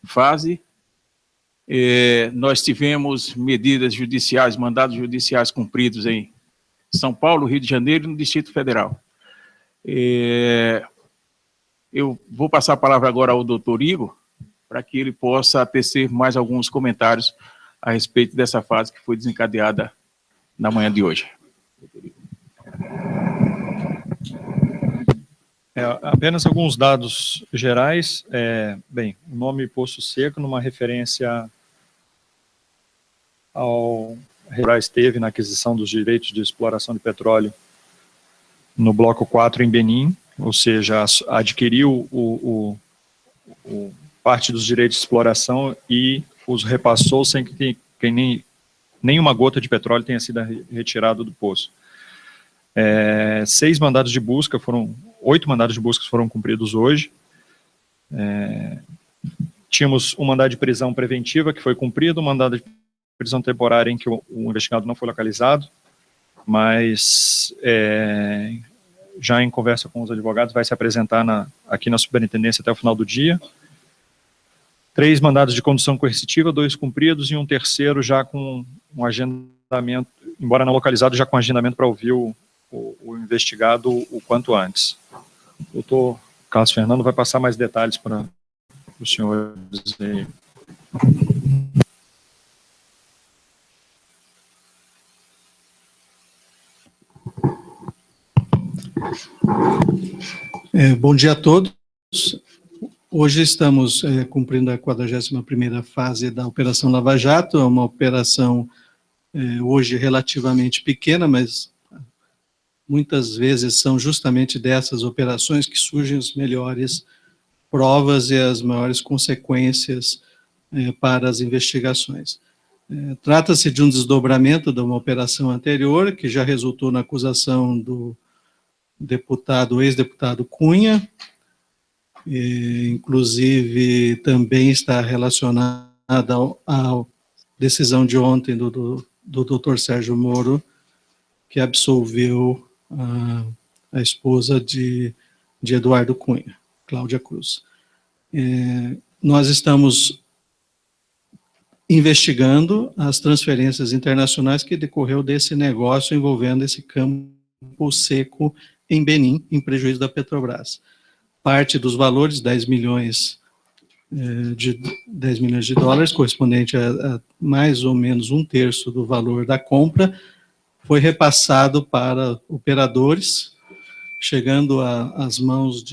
fase. Nós tivemos medidas judiciais, mandados judiciais cumpridos em São Paulo, Rio de Janeiro e no Distrito Federal. Eu vou passar a palavra agora ao doutor Igor, para que ele possa tecer mais alguns comentários a respeito dessa fase que foi desencadeada na manhã de hoje. Apenas alguns dados gerais. Bem, o nome Poço Seco, numa referência ao Petrobras teve na aquisição dos direitos de exploração de petróleo no bloco 4 em Benim, ou seja, adquiriu parte dos direitos de exploração e os repassou sem que nenhuma gota de petróleo tenha sido retirado do poço. 8 mandados de busca foram cumpridos hoje. Tínhamos um mandado de prisão preventiva que foi cumprido, um mandado de prisão temporária em que o investigado não foi localizado, mas já em conversa com os advogados vai se apresentar aqui na superintendência até o final do dia. 3 mandados de condução coercitiva, 2 cumpridos e um terceiro já com um agendamento, embora não localizado, já com agendamento para ouvir o investigado o quanto antes. O doutor Carlos Fernando vai passar mais detalhes para o senhor dizer. Bom dia a todos. Hoje estamos cumprindo a 41ª fase da Operação Lava Jato, é uma operação hoje relativamente pequena, mas muitas vezes são justamente dessas operações que surgem as melhores provas e as maiores consequências para as investigações. Trata-se de um desdobramento de uma operação anterior, que já resultou na acusação do ex-deputado Cunha, inclusive também está relacionada à decisão de ontem do doutor Sérgio Moro, que absolveu a esposa de Eduardo Cunha, Cláudia Cruz. Nós estamos investigando as transferências internacionais que decorreu desse negócio envolvendo esse campo seco em Benim, em prejuízo da Petrobras. Parte dos valores, 10 milhões de dólares, correspondente a mais ou menos 1/3 do valor da compra, foi repassado para operadores, chegando às mãos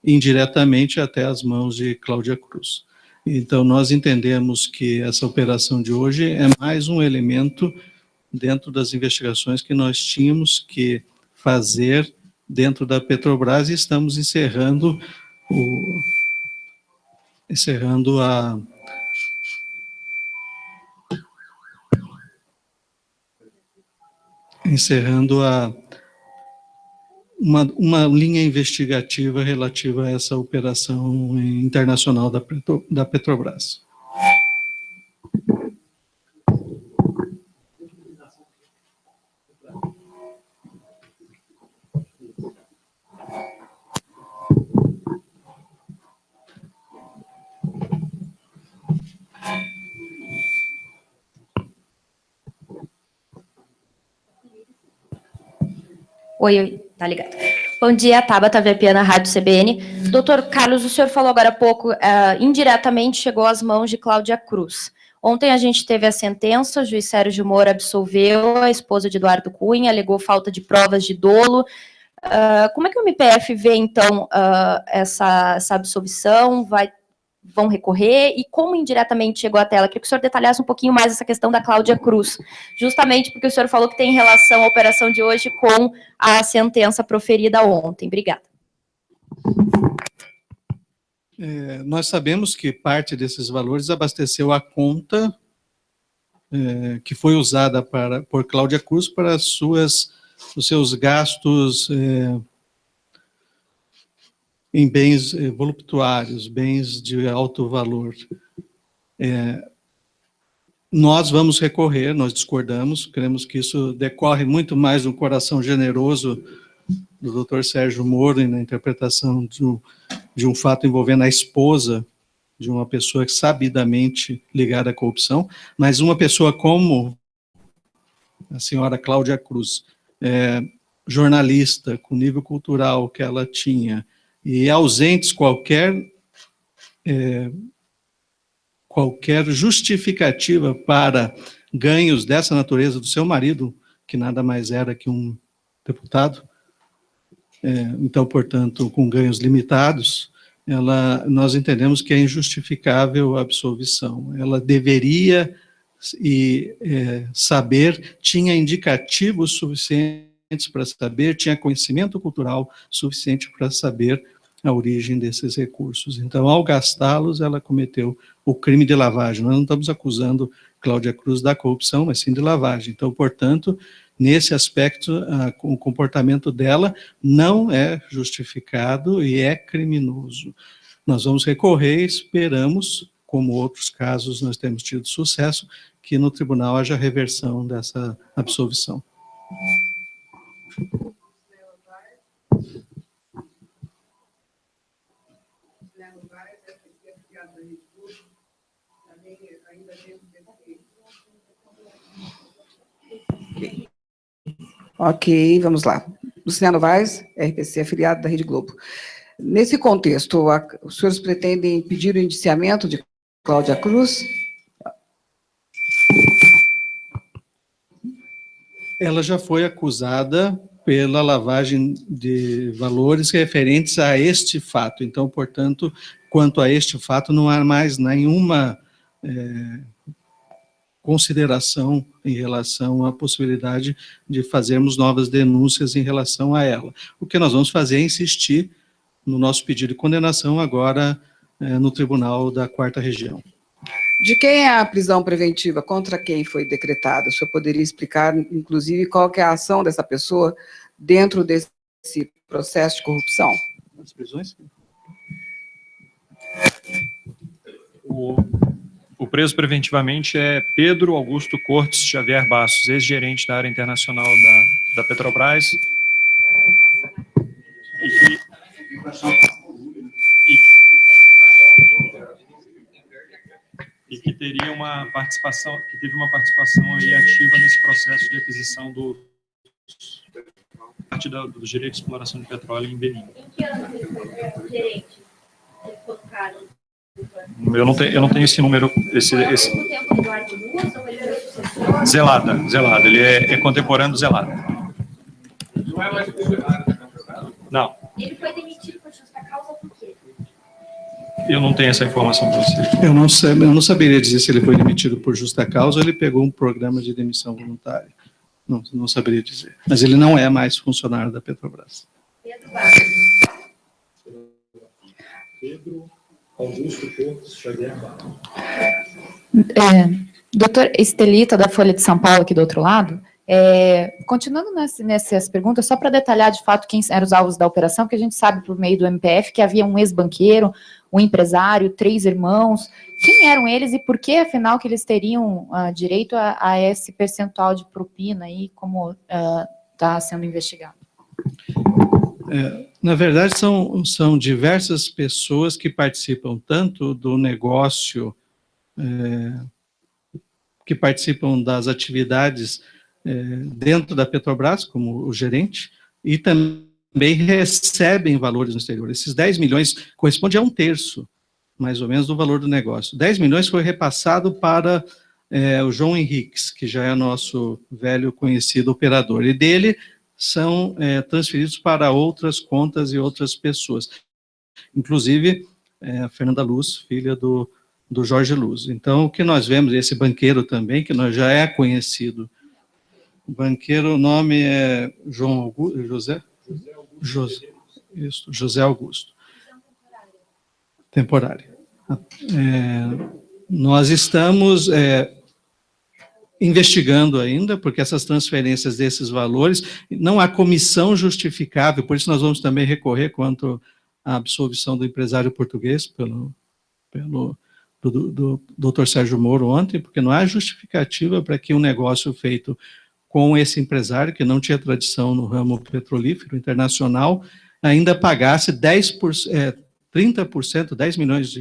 indiretamente até as mãos de Cláudia Cruz. Então, nós entendemos que essa operação de hoje é mais um elemento dentro das investigações que nós tínhamos que fazer dentro da Petrobras e estamos encerrando uma linha investigativa relativa a essa operação internacional da Petrobras. Oi, tá ligado. Bom dia, Tabata Verpiana, Rádio CBN. Doutor Carlos, o senhor falou agora há pouco, indiretamente chegou às mãos de Cláudia Cruz. Ontem a gente teve a sentença, o juiz Sérgio Moro absolveu a esposa de Eduardo Cunha, alegou falta de provas de dolo. Como é que o MPF vê, então, essa absolvição? Vão recorrer? E como indiretamente chegou até ela? Queria que o senhor detalhasse um pouquinho mais essa questão da Cláudia Cruz, justamente porque o senhor falou que tem relação a operação de hoje com a sentença proferida ontem. Obrigada. Nós sabemos que parte desses valores abasteceu a conta que foi usada por Cláudia Cruz para os seus gastos em bens voluptuários, bens de alto valor. Nós vamos recorrer, nós discordamos, cremos que isso decorre muito mais do coração generoso do doutor Sérgio Moro e na interpretação de um fato envolvendo a esposa de uma pessoa sabidamente ligada à corrupção, mas uma pessoa como a senhora Cláudia Cruz, jornalista, com nível cultural que ela tinha, e ausentes qualquer justificativa para ganhos dessa natureza do seu marido, que nada mais era que um deputado, então, portanto, com ganhos limitados, nós entendemos que é injustificável a absolvição. Ela deveria saber, tinha indicativos suficientes para saber, tinha conhecimento cultural suficiente para saber a origem desses recursos. Então, ao gastá-los, ela cometeu o crime de lavagem. Nós não estamos acusando Cláudia Cruz da corrupção, mas sim de lavagem. Então, portanto, nesse aspecto, o comportamento dela não é justificado e é criminoso. Nós vamos recorrer, esperamos, como outros casos nós temos tido sucesso, que no tribunal haja reversão dessa absolvição. Ok, vamos lá. Luciano Vaz, RPC, afiliado da Rede Globo. Nesse contexto, os senhores pretendem pedir o indiciamento de Cláudia Cruz? Ela já foi acusada pela lavagem de valores referentes a este fato. Então, portanto, quanto a este fato, não há mais nenhuma consideração em relação à possibilidade de fazermos novas denúncias em relação a ela. O que nós vamos fazer é insistir no nosso pedido de condenação agora no Tribunal da 4ª Região. De quem é a prisão preventiva? Contra quem foi decretada? O senhor poderia explicar, inclusive, qual que é a ação dessa pessoa dentro desse processo de corrupção? As prisões? O preso preventivamente é Pedro Augusto Cortes Xavier Bastos, ex-gerente da área internacional da Petrobras, e que teria uma participação, que teve uma participação aí ativa nesse processo de aquisição parte do direito de exploração de petróleo em Benin. Em que ano ele foi gerente? Ele ficou no cargo? Eu não tenho esse número. Zelada. Ele é contemporâneo do Zelada. Não é mais funcionário. Não. Ele foi demitido por justa causa por quê? Eu não tenho essa informação para você. Eu não saberia dizer se ele foi demitido por justa causa ou ele pegou um programa de demissão voluntária. Não saberia dizer. Mas ele não é mais funcionário da Petrobras. Pedro Bastos. Pedro Augusto Cortes Xavier Bastos. Doutor Estelita, da Folha de São Paulo, aqui do outro lado, continuando nessas perguntas, só para detalhar de fato quem eram os alvos da operação, porque a gente sabe por meio do MPF que havia um ex-banqueiro, um empresário, 3 irmãos. Quem eram eles e por que, afinal, que eles teriam direito a esse percentual de propina aí, como está sendo investigado? Na verdade, são diversas pessoas que participam tanto do negócio, que participam das atividades dentro da Petrobras, como o gerente, e também recebem valores no exterior. Esses 10 milhões correspondem a 1/3, mais ou menos, do valor do negócio. 10 milhões foi repassado para o João Henriques, que já é nosso velho conhecido operador, e dele são transferidos para outras contas e outras pessoas, inclusive a Fernanda Luz, filha do Jorge Luz. Então, o que nós vemos, esse banqueiro também, que nós já é conhecido, o banqueiro, o nome é José Augusto. Temporário. Nós estamos investigando ainda, porque essas transferências desses valores, não há comissão justificável, por isso nós vamos também recorrer quanto à absolvição do empresário português pelo do Dr. Sérgio Moro ontem, porque não há justificativa para que um negócio feito com esse empresário, que não tinha tradição no ramo petrolífero internacional, ainda pagasse 30%, 10 milhões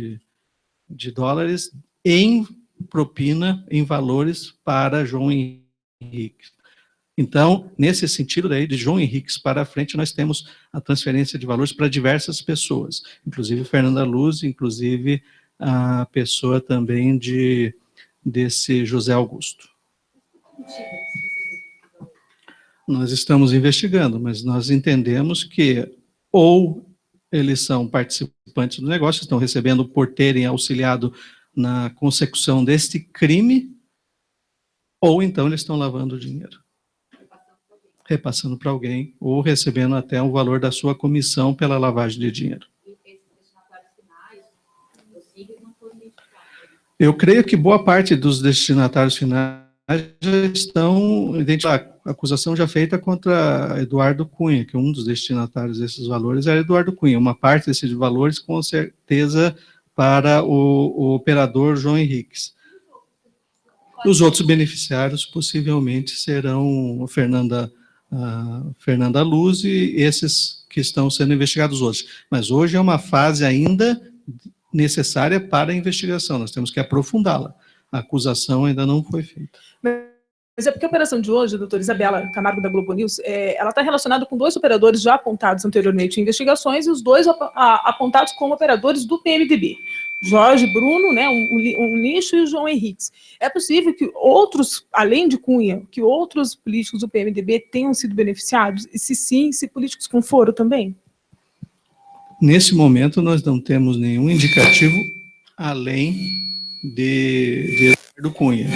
de dólares em propina, em valores para João Henrique. Então, nesse sentido daí, de João Henriques para frente, nós temos a transferência de valores para diversas pessoas, inclusive Fernanda Luz, inclusive a pessoa também desse José Augusto. Nós estamos investigando, mas nós entendemos que ou eles são participantes do negócio, estão recebendo por terem auxiliado na consecução deste crime, ou então eles estão lavando dinheiro, repassando para alguém, ou recebendo até o valor da sua comissão pela lavagem de dinheiro. Eu creio que boa parte dos destinatários finais já estão identificados. A acusação já feita contra Eduardo Cunha, que um dos destinatários desses valores era Eduardo Cunha. Uma parte desses valores, com certeza, para o operador João Henriques. Os outros beneficiários, possivelmente, serão Fernanda Luz e esses que estão sendo investigados hoje. Mas hoje é uma fase ainda necessária para a investigação, nós temos que aprofundá-la. A acusação ainda não foi feita. Mas é porque a operação de hoje, doutora Isabela Camargo, da Globo News, ela está relacionada com 2 operadores já apontados anteriormente em investigações, e os 2 apontados como operadores do PMDB. Jorge Bruno, né, um lixo, e o João Henriques. É possível que outros, além de Cunha, que outros políticos do PMDB tenham sido beneficiados? E se sim, se políticos com foro também? Nesse momento, nós não temos nenhum indicativo além de Eduardo Cunha.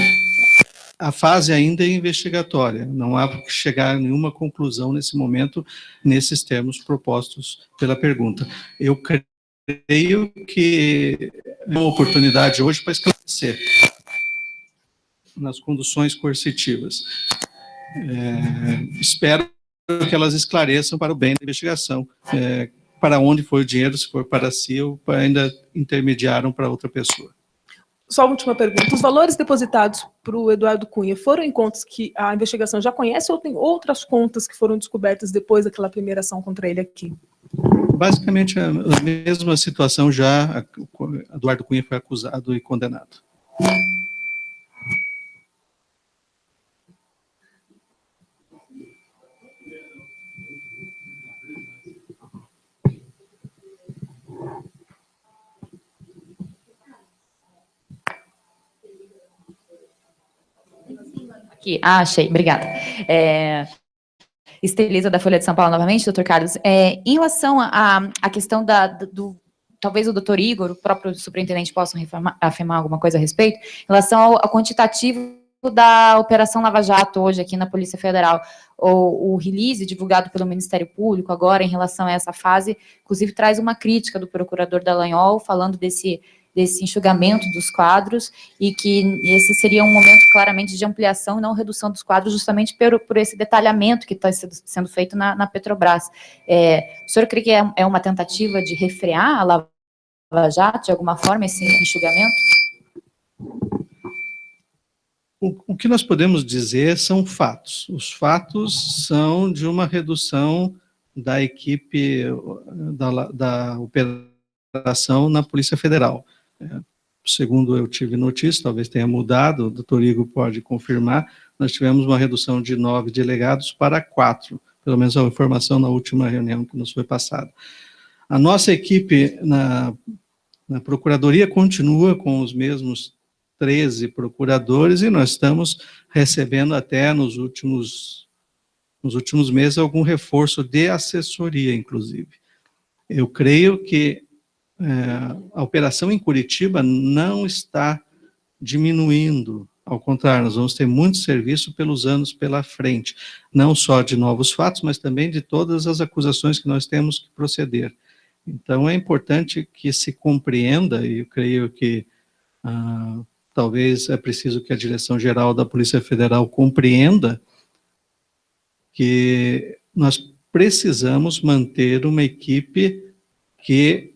A fase ainda é investigatória, não há que chegar a nenhuma conclusão nesse momento, nesses termos propostos pela pergunta. Eu creio que é uma oportunidade hoje para esclarecer nas conduções coercitivas. Espero que elas esclareçam para o bem da investigação, para onde foi o dinheiro, se foi para si ou ainda intermediaram para outra pessoa. Só uma última pergunta. Os valores depositados para o Eduardo Cunha foram em contas que a investigação já conhece ou tem outras contas que foram descobertas depois daquela primeira ação contra ele aqui? Basicamente, a mesma situação já, Eduardo Cunha foi acusado e condenado. Aqui, achei, obrigada. Estelisa, da Folha de São Paulo, novamente, doutor Carlos. Em relação à questão talvez o doutor Igor, o próprio superintendente, possam afirmar alguma coisa a respeito, em relação ao quantitativo da Operação Lava Jato, hoje aqui na Polícia Federal, o release divulgado pelo Ministério Público agora, em relação a essa fase, inclusive traz uma crítica do procurador Dallagnol, falando desse enxugamento dos quadros, e que esse seria um momento claramente de ampliação e não redução dos quadros, justamente por esse detalhamento que está sendo feito na Petrobras. O senhor crê que é uma tentativa de refrear a Lava Jato, de alguma forma, esse enxugamento? O que nós podemos dizer são fatos. Os fatos são de uma redução da equipe da operação na Polícia Federal. Segundo eu tive notícia, talvez tenha mudado, o doutor Igor pode confirmar, nós tivemos uma redução de 9 delegados para 4, pelo menos a informação na última reunião que nos foi passada. A nossa equipe na Procuradoria continua com os mesmos 13 procuradores, e nós estamos recebendo até nos últimos meses algum reforço de assessoria, inclusive. Eu creio que a operação em Curitiba não está diminuindo, ao contrário, nós vamos ter muito serviço pelos anos pela frente, não só de novos fatos, mas também de todas as acusações que nós temos que proceder. Então, é importante que se compreenda, e eu creio que talvez é preciso que a Direção-Geral da Polícia Federal compreenda que nós precisamos manter uma equipe que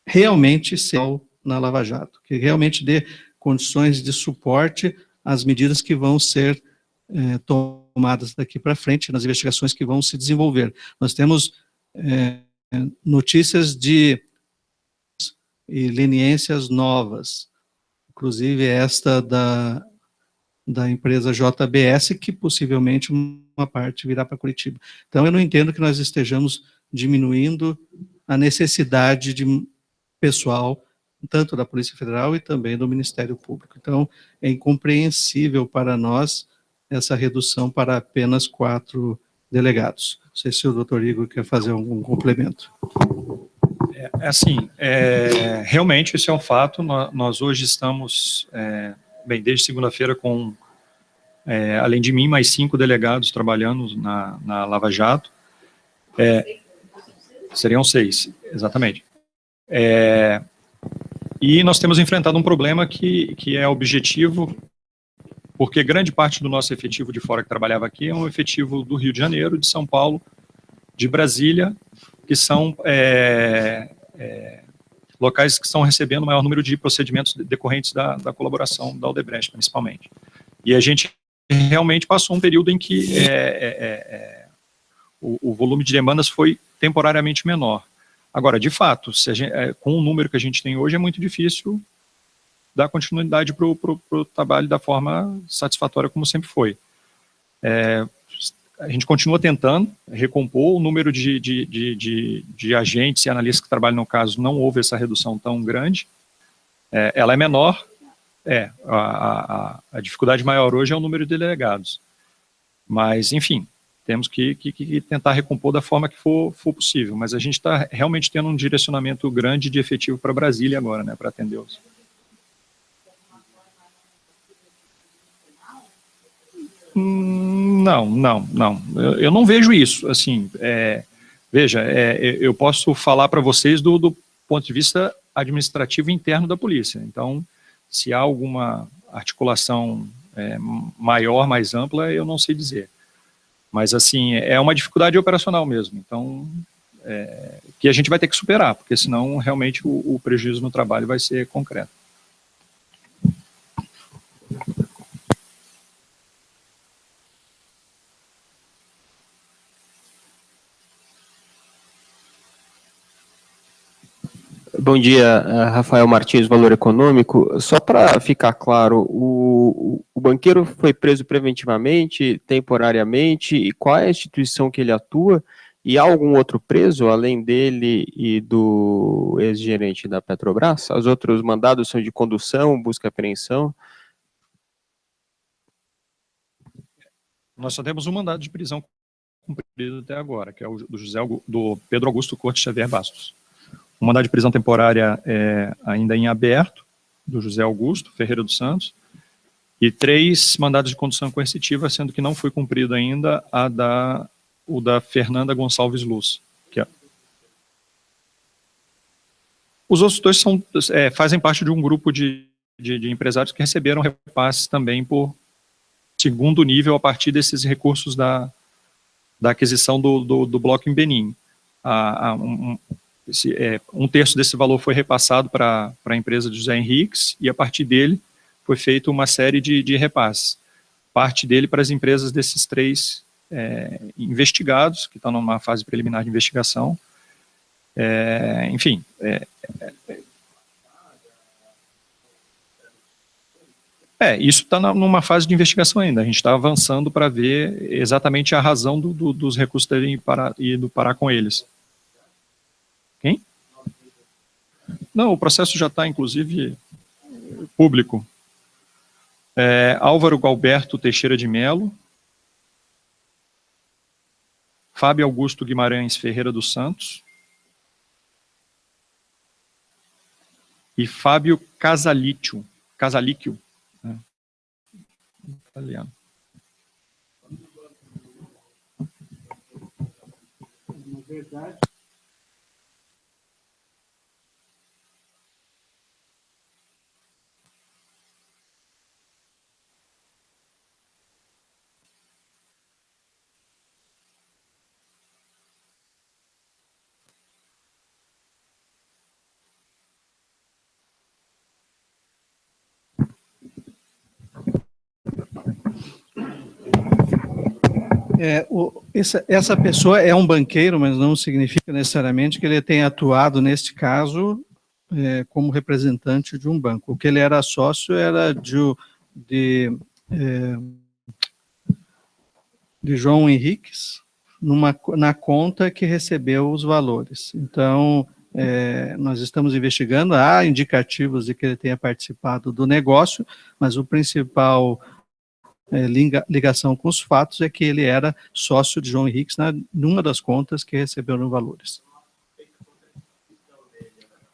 realmente seja na Lava Jato, que realmente dê condições de suporte às medidas que vão ser tomadas daqui para frente, nas investigações que vão se desenvolver. Nós temos notícias de e leniências novas, inclusive esta da empresa JBS, que possivelmente uma parte virá para Curitiba. Então, eu não entendo que nós estejamos diminuindo a necessidade de pessoal, tanto da Polícia Federal e também do Ministério Público. Então, é incompreensível para nós essa redução para apenas 4 delegados. Não sei se o doutor Igor quer fazer algum complemento. Realmente isso é um fato. Nós hoje estamos, desde segunda-feira com, além de mim, mais 5 delegados trabalhando na Lava Jato. Seriam 6, exatamente. E nós temos enfrentado um problema que é objetivo, porque grande parte do nosso efetivo de fora que trabalhava aqui é um efetivo do Rio de Janeiro, de São Paulo, de Brasília, que são locais que estão recebendo o maior número de procedimentos decorrentes da colaboração da Odebrecht, principalmente. E a gente realmente passou um período em que o volume de demandas foi temporariamente menor. Agora, de fato, com o número que a gente tem hoje, é muito difícil dar continuidade para o trabalho da forma satisfatória como sempre foi. A gente continua tentando recompor o número de agentes e analistas que trabalham no caso, não houve essa redução tão grande. Ela é menor, a dificuldade maior hoje é o número de delegados. Mas, enfim, temos que tentar recompor da forma que for possível. Mas a gente está realmente tendo um direcionamento grande de efetivo para Brasília agora, né, para atendê-los. Não. Eu não vejo isso. Assim, veja, eu posso falar para vocês do ponto de vista administrativo interno da polícia. Então, se há alguma articulação maior, mais ampla, eu não sei dizer. Mas, assim, é uma dificuldade operacional mesmo. Então, que a gente vai ter que superar, porque senão, realmente, o prejuízo no trabalho vai ser concreto. Bom dia, Rafael Martins, Valor Econômico. Só para ficar claro, o banqueiro foi preso preventivamente, temporariamente, e qual é a instituição que ele atua? E há algum outro preso, além dele e do ex-gerente da Petrobras? Os outros mandados são de condução, busca e apreensão? Nós só temos um mandado de prisão cumprido até agora, que é o do Pedro Augusto Cortes Xavier Bastos. Um mandado de prisão temporária ainda em aberto, do José Augusto Ferreira dos Santos, e 3 mandados de condução coercitiva, sendo que não foi cumprido ainda o da Fernanda Gonçalves Luz. Os outros 2 fazem parte de um grupo de empresários que receberam repasses também por segundo nível a partir desses recursos da aquisição do bloco em Benim. Um terço desse valor foi repassado para a empresa de José Henriques, e a partir dele foi feita uma série de repasses. Parte dele para as empresas desses 3 investigados, que estão numa fase preliminar de investigação. Enfim. Isso está numa fase de investigação ainda. A gente está avançando para ver exatamente a razão dos recursos terem ido parar com eles. Quem? Não, o processo já está, inclusive, público. Álvaro Galberto Teixeira de Melo, Fábio Augusto Guimarães Ferreira dos Santos e Fábio Casalicchio, né? Italiano. Na verdade, essa pessoa é um banqueiro, mas não significa necessariamente que ele tenha atuado, neste caso, como representante de um banco. O que ele era sócio era de João Henriques, na conta que recebeu os valores. Então, nós estamos investigando, há indicativos de que ele tenha participado do negócio, mas o principal ligação com os fatos é que ele era sócio de João Henriques numa das contas que receberam valores.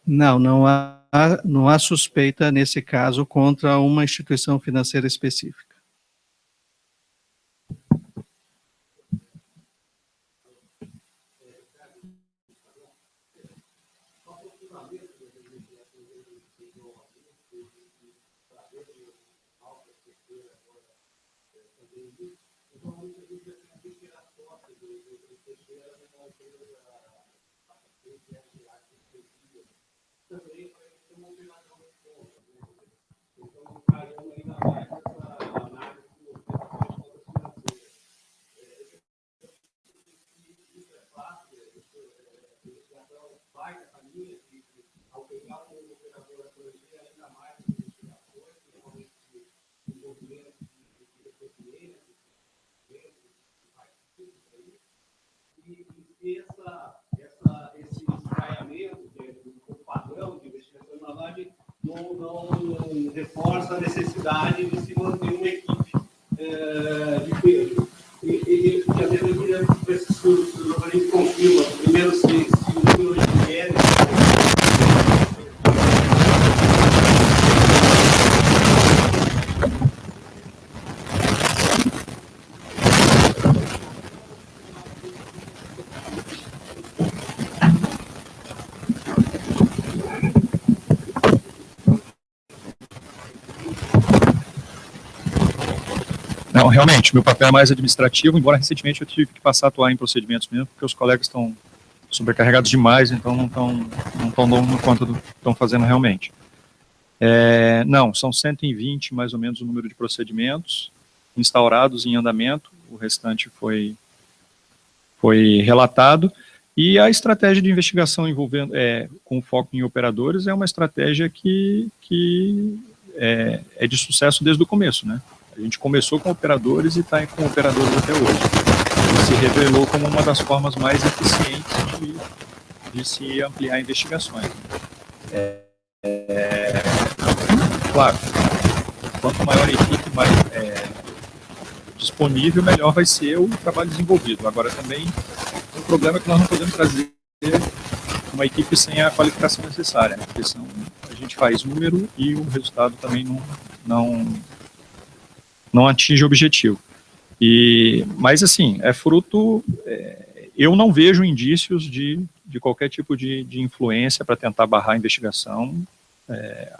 Não há suspeita nesse caso contra uma instituição financeira específica. Esse estranhamento, o padrão de investigação na laje não reforça a necessidade de se manter uma equipe de peso. E às vezes eu queria ver se o jornalista confirma, primeiro, se o número de mulheres. Não, realmente, meu papel é mais administrativo, embora recentemente eu tive que passar a atuar em procedimentos mesmo, porque os colegas estão sobrecarregados demais, então não estão dando conta do que estão fazendo realmente. Não, são 120 mais ou menos o número de procedimentos instaurados em andamento, o restante foi relatado, e a estratégia de investigação envolvendo, com foco em operadores é uma estratégia que é de sucesso desde o começo, né? A gente começou com operadores e está com operadores até hoje. E se revelou como uma das formas mais eficientes de se ampliar investigações. Claro, quanto maior a equipe, mais disponível, melhor vai ser o trabalho desenvolvido. Agora também, o problema é que nós não podemos trazer uma equipe sem a qualificação necessária, né? Porque senão a gente faz número e o resultado também não atinge o objetivo. Mas, assim, é fruto... eu não vejo indícios de qualquer tipo de influência para tentar barrar a investigação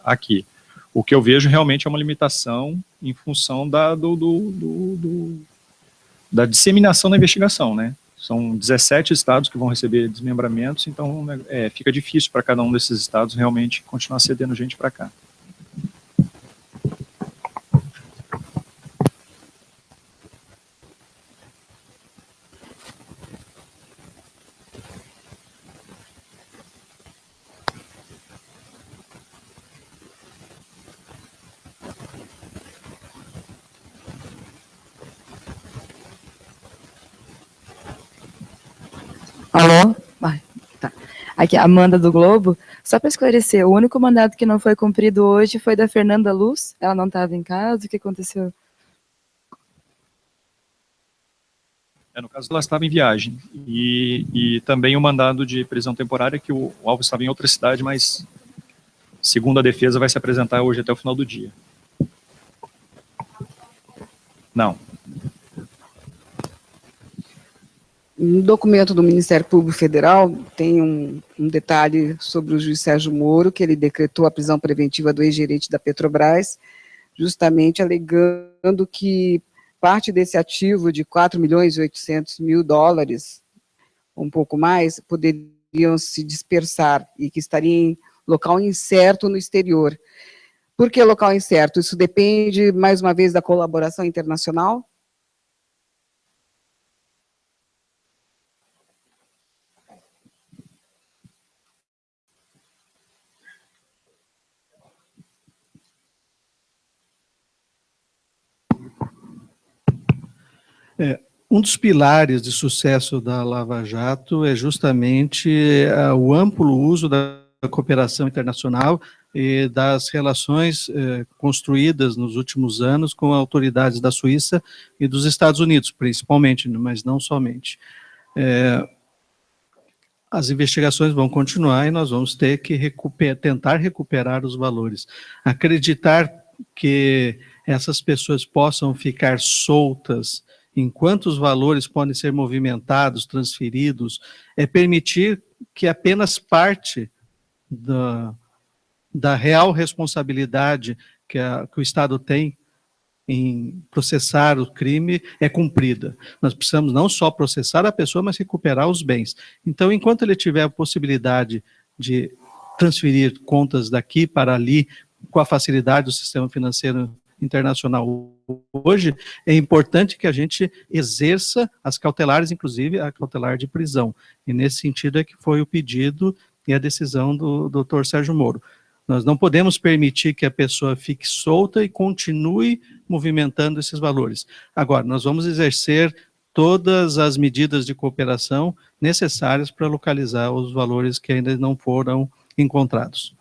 aqui. O que eu vejo realmente é uma limitação em função da disseminação da investigação, né? São 17 estados que vão receber desmembramentos, então fica difícil para cada um desses estados realmente continuar cedendo gente para cá. Alô? Tá. Aqui, Amanda do Globo. Só para esclarecer, o único mandato que não foi cumprido hoje foi da Fernanda Luz. Ela não estava em casa, o que aconteceu? No caso, ela estava em viagem. E também o mandado de prisão temporária, que o alvo estava em outra cidade, mas, segundo a defesa, vai se apresentar hoje até o final do dia. Não. No documento do Ministério Público Federal tem um detalhe sobre o juiz Sérgio Moro, que ele decretou a prisão preventiva do ex-gerente da Petrobras, justamente alegando que parte desse ativo de 4.800.000 dólares, um pouco mais, poderiam se dispersar e que estaria em local incerto no exterior. Por que local incerto? Isso depende, mais uma vez, da colaboração internacional? Um dos pilares de sucesso da Lava Jato é justamente o amplo uso da cooperação internacional e das relações construídas nos últimos anos com autoridades da Suíça e dos Estados Unidos, principalmente, mas não somente. As investigações vão continuar e nós vamos ter que tentar recuperar os valores. Acreditar que essas pessoas possam ficar soltas enquanto os valores podem ser movimentados, transferidos, é permitir que apenas parte da real responsabilidade que o Estado tem em processar o crime é cumprida. Nós precisamos não só processar a pessoa, mas recuperar os bens. Então, enquanto ele tiver a possibilidade de transferir contas daqui para ali, com a facilidade do sistema financeiro internacional hoje, é importante que a gente exerça as cautelares, inclusive a cautelar de prisão. E nesse sentido é que foi o pedido e a decisão do Dr. Sérgio Moro. Nós não podemos permitir que a pessoa fique solta e continue movimentando esses valores. Agora, nós vamos exercer todas as medidas de cooperação necessárias para localizar os valores que ainda não foram encontrados.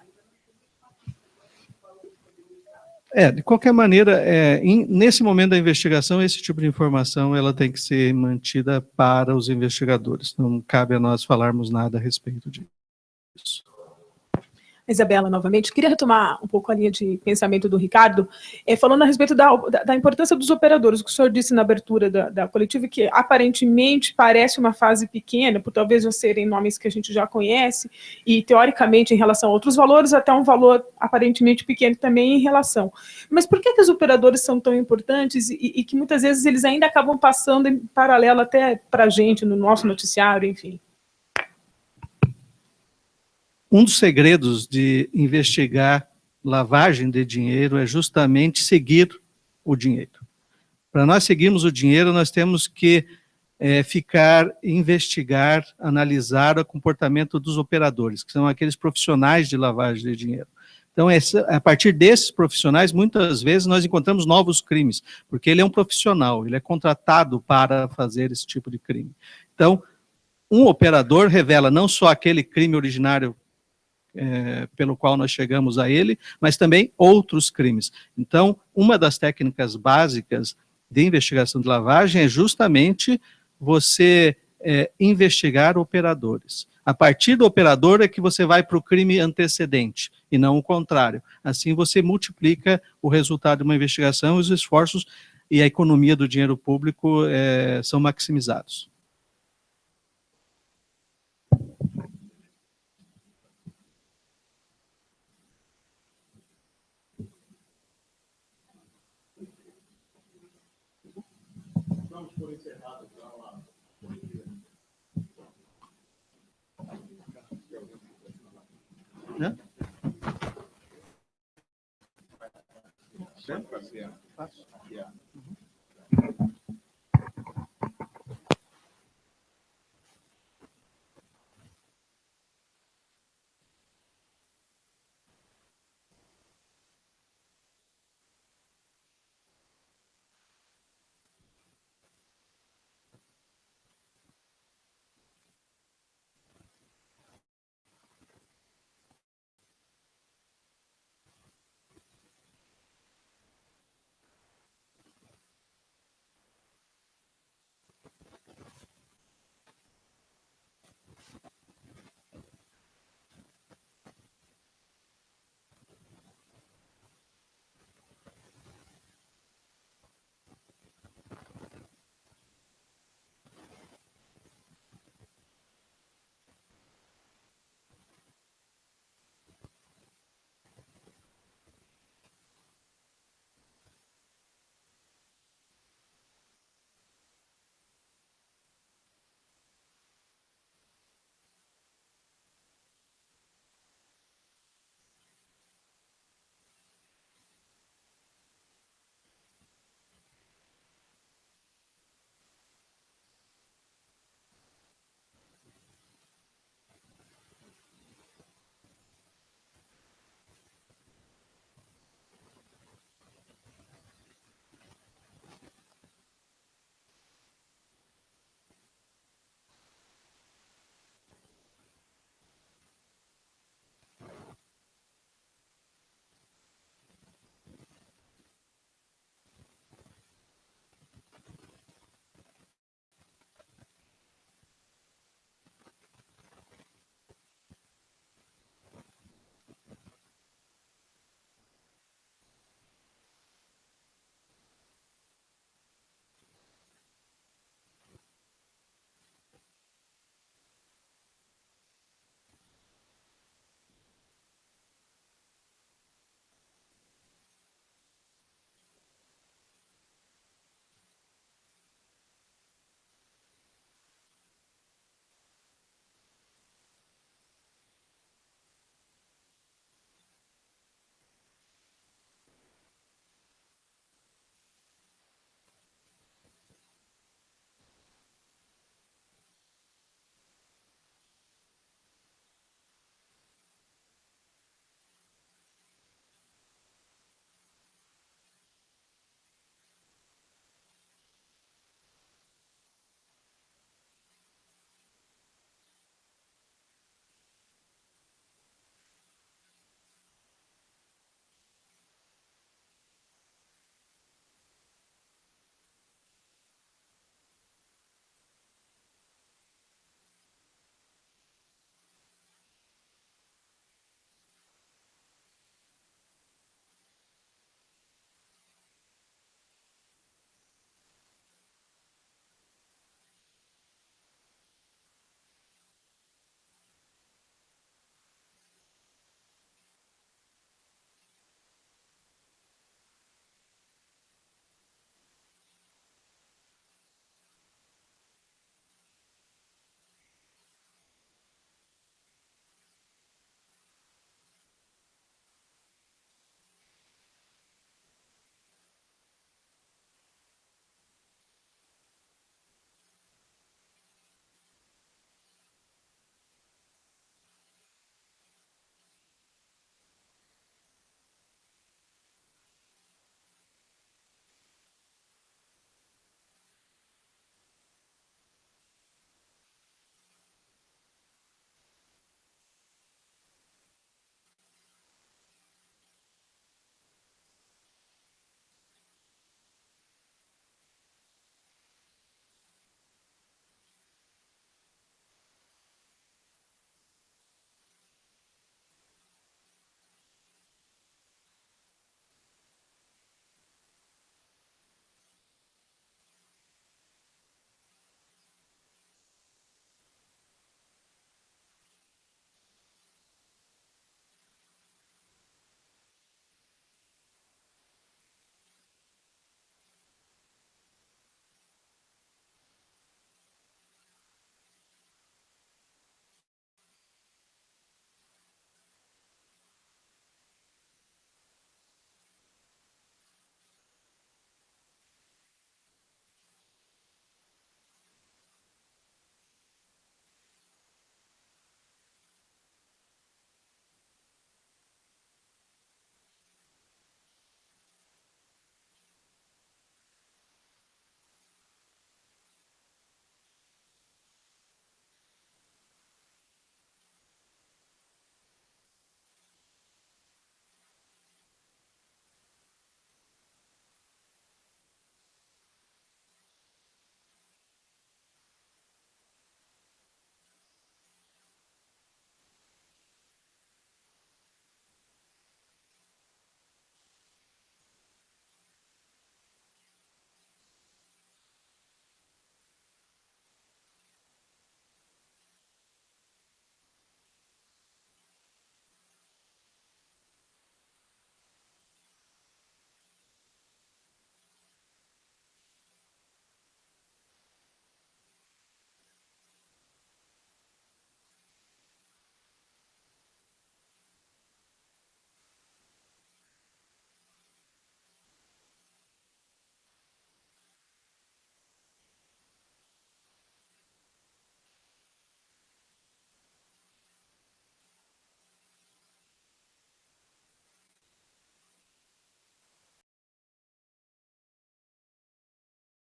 De qualquer maneira, nesse momento da investigação, esse tipo de informação ela tem que ser mantida para os investigadores. Não cabe a nós falarmos nada a respeito disso. Isabela, novamente, queria retomar um pouco a linha de pensamento do Ricardo, falando a respeito da importância dos operadores. O que o senhor disse na abertura da coletiva, que aparentemente parece uma fase pequena, por talvez já serem nomes que a gente já conhece, e teoricamente em relação a outros valores, até um valor aparentemente pequeno também em relação. Mas por que os operadores são tão importantes e que muitas vezes eles ainda acabam passando em paralelo até para a gente, no nosso noticiário, enfim? Um dos segredos de investigar lavagem de dinheiro é justamente seguir o dinheiro. Para nós seguirmos o dinheiro, nós temos que investigar, analisar o comportamento dos operadores, que são aqueles profissionais de lavagem de dinheiro. Então, a partir desses profissionais, muitas vezes nós encontramos novos crimes, porque ele é um profissional, ele é contratado para fazer esse tipo de crime. Então, um operador revela não só aquele crime originário pelo qual nós chegamos a ele, mas também outros crimes. Então, uma das técnicas básicas de investigação de lavagem é justamente você investigar operadores. A partir do operador é que você vai para o crime antecedente, e não o contrário. Assim você multiplica o resultado de uma investigação, os esforços e a economia do dinheiro público são maximizados. Né?